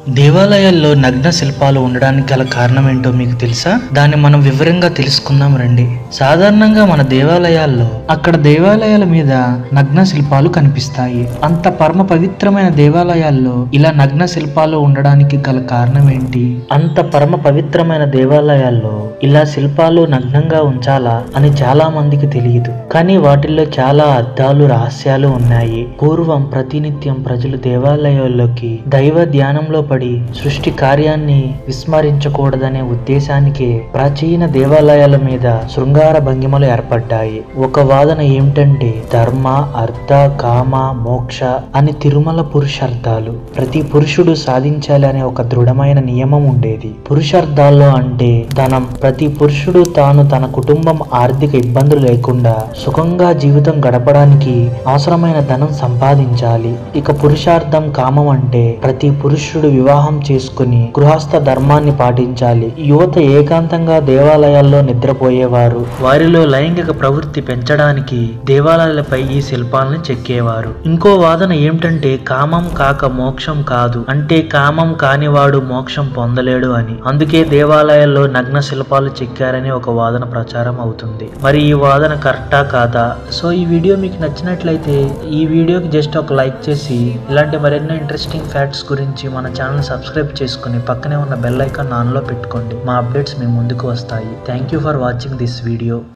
దేవాలయాల్లో నగ్న శిల్పాలు ఉండడానికి గల కారణం ఏంటో మీకు తెలుసా? దాన్ని మనం వివరంగా తెలుసుకుందాం రండి. సాధారణంగా మన దేవాలయాల్లో అక్కడ దేవాలయాల మీద నగ్న శిల్పాలు కనిపిస్తాయి. అంత పరమ పవిత్రమైన దేవాలయాల్లో ఇలా నగ్న శిల్పాలు ఉండడానికి గల కారణం ఏంటి? అంత పరమ పవిత్రమైన దేవాలయాల్లో ఇలా శిల్పాలు నగ్నంగా ఉంచాలా అని చాలా మందికి తెలియదు. కానీ వాటిల్లో చాలా అర్థాలు, రహస్యాలు ఉన్నాయి. పూర్వం ప్రతినిత్యం ప్రజలు దేవాలయాల్లోకి దైవ ధ్యానంలో పడి సృష్టి కార్యాన్ని విస్మరించకూడదనే ఉద్దేశానికి ప్రాచీన దేవాలయాల మీద శృంగార భంగిమలు ఏర్పడ్డాయి. ఒక వాదన ఏమిటంటే ధర్మ, అర్థ, కామ, మోక్ష అని తిరుమల పురుషార్థాలు ప్రతి పురుషుడు సాధించాలి అనే ఒక దృఢమైన నియమం ఉండేది. పురుషార్థాల్లో అంటే ధనం. ప్రతి పురుషుడు తాను, తన కుటుంబం ఆర్థిక ఇబ్బందులు లేకుండా సుఖంగా జీవితం గడపడానికి అవసరమైన ధనం సంపాదించాలి. ఇక పురుషార్థం కామం అంటే ప్రతి పురుషుడు వివాహం చేసుకుని గృహస్థ ధర్మాన్ని పాటించాలి. యువత ఏకాంతంగా దేవాలయాల్లో నిద్రపోయేవారు. వారిలో లైంగిక ప్రవృత్తి పెంచడానికి దేవాలయాలపై ఈ శిల్పాలను చెక్కేవారు. ఇంకో వాదన ఏమిటంటే కామం కాక మోక్షం కాదు, అంటే కామం కానివాడు మోక్షం పొందలేడు అని. అందుకే దేవాలయాల్లో నగ్న శిల్పాలు చెక్కారని ఒక వాదన ప్రచారం అవుతుంది. మరి ఈ వాదన కరెక్టా కాదా? సో ఈ వీడియో మీకు నచ్చినట్లయితే ఈ వీడియోకి జస్ట్ ఒక లైక్ చేసి ఇలాంటి మరెన్నో ఇంట్రెస్టింగ్ ఫ్యాక్ట్స్ గురించి మన ఛానల్ సబ్స్క్రైబ్ చేసుకుని పక్కనే ఉన్న బెల్ ఐకాన్ ఆన్లో పెట్టుకోండి. మా అప్డేట్స్ మీ ముందుకు వస్తాయి. Thank you for watching this video.